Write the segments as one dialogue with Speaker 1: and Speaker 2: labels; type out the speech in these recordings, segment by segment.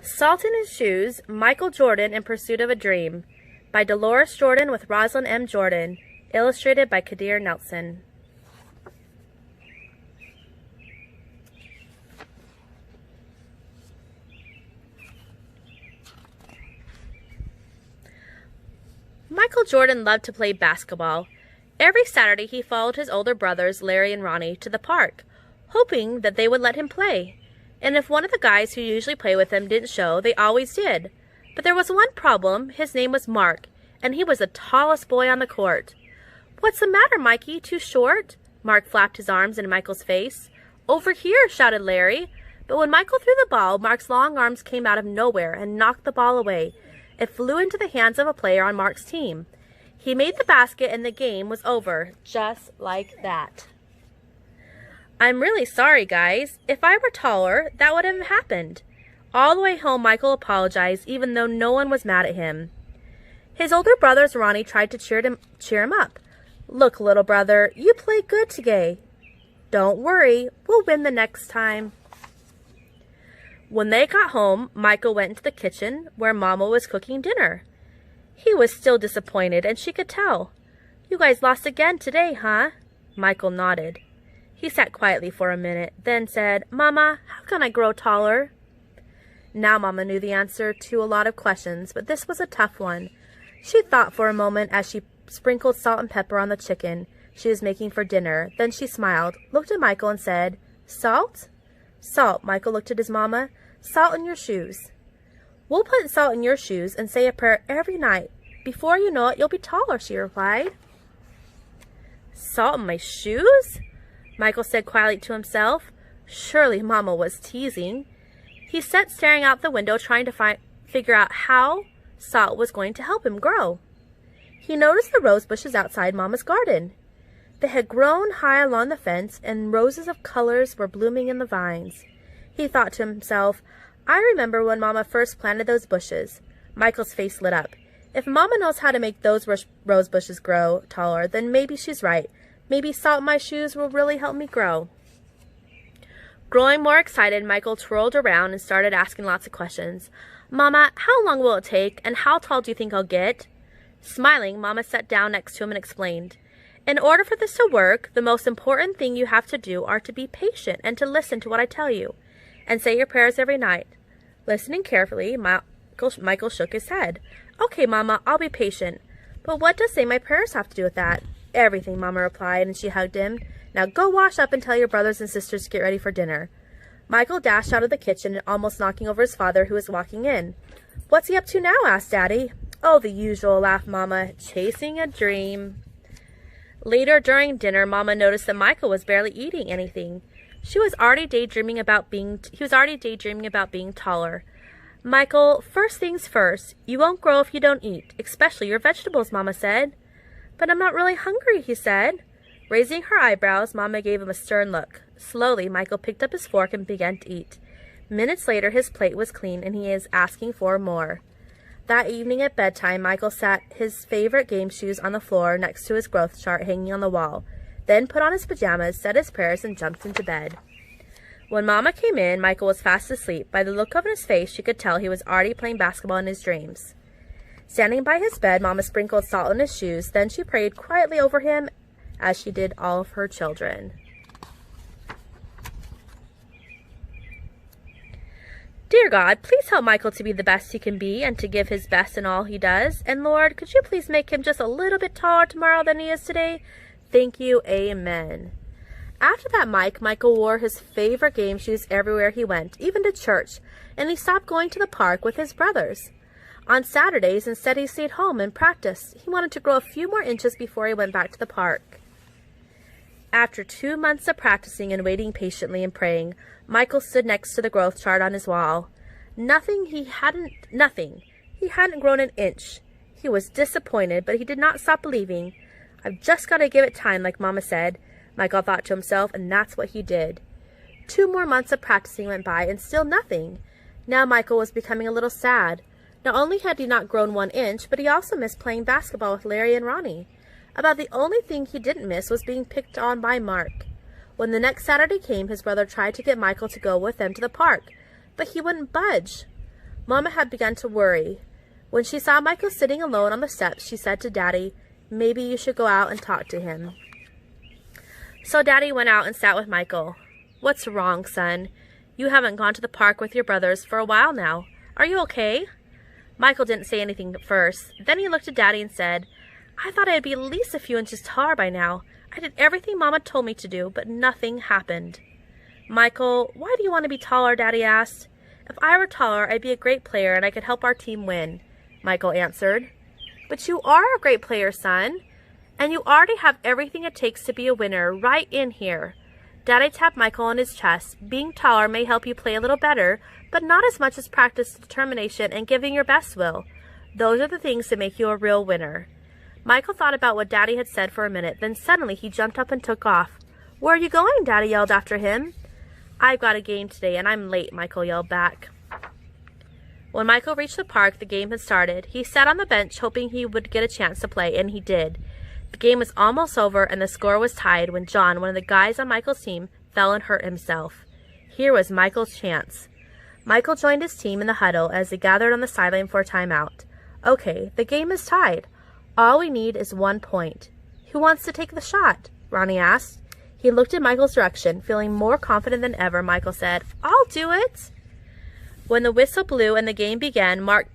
Speaker 1: Salt in His Shoes, Michael Jordan in Pursuit of a Dream, by Deloris Jordan with Roslyn M. Jordan, illustrated by Kadir Nelson. Michael Jordan loved to play basketball. Every Saturday he followed his older brothers, Larry and Ronnie, to the park, hoping that they would let him play. And if one of the guys who usually play with him didn't show, they always did. But there was one problem. His name was Mark, and he was the tallest boy on the court. "What's the matter, Mikey? Too short?" Mark flapped his arms in Michael's face. "Over here," shouted Larry. But when Michael threw the ball, Mark's long arms came out of nowhere and knocked the ball away. It flew into the hands of a player on Mark's team. He made the basket, and the game was over, just like that. "I'm really sorry, guys. If I were taller, that wouldn't have happened." All the way home, Michael apologized, even though no one was mad at him. His older brothers, Ronnie, tried to cheer him up. "Look, little brother, you played good today. Don't worry, we'll win the next time." When they got home, Michael went into the kitchen where Mama was cooking dinner. He was still disappointed, and she could tell. "You guys lost again today, huh?" Michael nodded. He sat quietly for a minute, then said, "Mama, how can I grow taller?" Now Mama knew the answer to a lot of questions, but this was a tough one. She thought for a moment as she sprinkled salt and pepper on the chicken she was making for dinner. Then she smiled, looked at Michael, and said, "Salt?" "Salt," Michael looked at his mama. "Salt in your shoes." "We'll put salt in your shoes and say a prayer every night. Before you know it, you'll be taller," she replied. "Salt in my shoes?" Michael said quietly to himself. Surely Mama was teasing. He sat staring out the window, trying to figure out how salt was going to help him grow. He noticed the rose bushes outside Mama's garden. They had grown high along the fence, and roses of colors were blooming in the vines. He thought to himself, "I remember when Mama first planted those bushes." Michael's face lit up. If Mama knows how to make those rose bushes grow taller, then maybe she's right. Maybe salt in my shoes will really help me grow. Growing more excited, Michael twirled around and started asking lots of questions. "Mama, how long will it take, and how tall do you think I'll get?" Smiling, Mama sat down next to him and explained, "In order for this to work, the most important thing you have to do are to be patient and to listen to what I tell you, and say your prayers every night." Listening carefully, Michael shook his head. "Okay, Mama, I'll be patient. But what does saying my prayers have to do with that?" "Everything," Mama replied, and she hugged him. "Now go wash up and tell your brothers and sisters to get ready for dinner." Michael dashed out of the kitchen, almost knocking over his father, who was walking in. "What's he up to now?" asked Daddy. "Oh, the usual," laughed Mama. "Chasing a dream." Later during dinner, Mama noticed that Michael was barely eating anything. He was already daydreaming about being taller. "Michael, first things first. You won't grow if you don't eat, especially your vegetables," Mama said. "But I'm not really hungry," he said. Raising her eyebrows, Mama gave him a stern look. Slowly, Michael picked up his fork and began to eat. Minutes later, his plate was clean, and he is asking for more. That evening at bedtime, Michael sat his favorite game shoes on the floor next to his growth chart hanging on the wall, then put on his pajamas, said his prayers, and jumped into bed. When Mama came in, Michael was fast asleep. By the look on his face, she could tell he was already playing basketball in his dreams. Standing by his bed, Mama sprinkled salt in his shoes. Then she prayed quietly over him, as she did all of her children. Dear God, please help Michael to be the best he can be and to give his best in all he does. And Lord, could you please make him just a little bit taller tomorrow than he is today? Thank you. Amen. After that, Michael wore his favorite game shoes everywhere he went, even to church, and he stopped going to the park with his brothers. On Saturdays, instead, he stayed home and practiced. He wanted to grow a few more inches before he went back to the park. After 2 months of practicing and waiting patiently and praying, Michael stood next to the growth chart on his wall. Nothing. He hadn't grown an inch. He was disappointed, but he did not stop believing. "I've just got to give it time," like Mama said, Michael thought to himself, and that's what he did. 2 more months of practicing went by, and still nothing. Now Michael was becoming a little sad. Not only had he not grown 1 inch, but he also missed playing basketball with Larry and Ronnie. About the only thing he didn't miss was being picked on by Mark. When the next Saturday came, his brother tried to get Michael to go with them to the park, but he wouldn't budge. Mama had begun to worry. When she saw Michael sitting alone on the steps, she said to Daddy, "Maybe you should go out and talk to him." So Daddy went out and sat with Michael. "What's wrong, son? You haven't gone to the park with your brothers for a while now. Are you okay?" Michael didn't say anything at first. Then he looked at Daddy and said, "I thought I'd be at least a few inches taller by now. I did everything Mama told me to do, but nothing happened." "Michael, why do you want to be taller?" Daddy asked. "If I were taller, I'd be a great player and I could help our team win," Michael answered. "But you are a great player, son. And you already have everything it takes to be a winner right in here." Daddy tapped Michael on his chest. "Being taller may help you play a little better, but not as much as practice, determination, and giving your best will. Those are the things that make you a real winner." Michael thought about what Daddy had said for a minute. Then suddenly he jumped up and took off. "Where are you going?" Daddy yelled after him. "I've got a game today, and I'm late," Michael yelled back. When Michael reached the park, the game had started. He sat on the bench hoping he would get a chance to play, and he did. The game was almost over, and the score was tied when John, one of the guys on Michael's team, fell and hurt himself. Here was Michael's chance. Michael joined his team in the huddle as they gathered on the sideline for a timeout. "Okay, the game is tied. All we need is 1 point. Who wants to take the shot?" Ronnie asked. He looked in Michael's direction. Feeling more confident than ever, Michael said, "I'll do it." When the whistle blew and the game began, Mark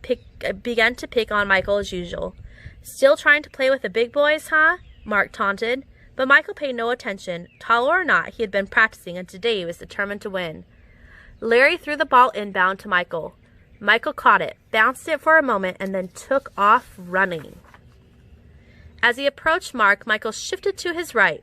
Speaker 1: began to pick on Michael as usual. "Still trying to play with the big boys, huh?" Mark taunted. But Michael paid no attention. Taller or not, he had been practicing, and today he was determined to win. Larry threw the ball inbound to Michael. Michael caught it, bounced it for a moment, and then took off running. As he approached Mark, Michael shifted to his right.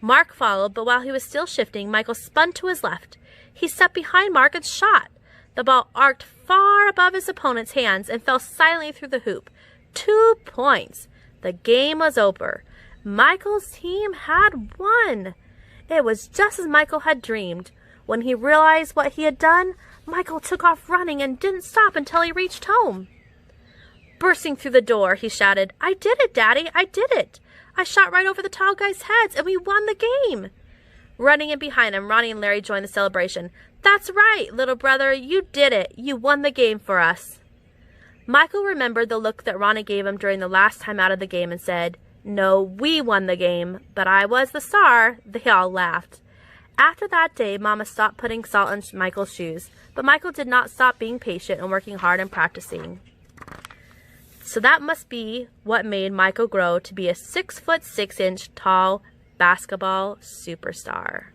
Speaker 1: Mark followed, but while he was still shifting, Michael spun to his left. He stepped behind Mark and shot. The ball arced far above his opponent's hands and fell silently through the hoop. 2 points. The game was over. Michael's team had won. It was just as Michael had dreamed. When he realized what he had done, Michael took off running and didn't stop until he reached home. Bursting through the door, he shouted, "I did it, Daddy! I did it! I shot right over the tall guys' heads, and we won the game!" Running in behind him, Ronnie and Larry joined the celebration. "That's right, little brother, you did it! You won the game for us!" Michael remembered the look that Ronnie gave him during the last time out of the game and said, "No, we won the game, but I was the star." They all laughed. After that day, Mama stopped putting salt in Michael's shoes, but Michael did not stop being patient and working hard and practicing. So that must be what made Michael grow to be a 6'6" tall basketball superstar.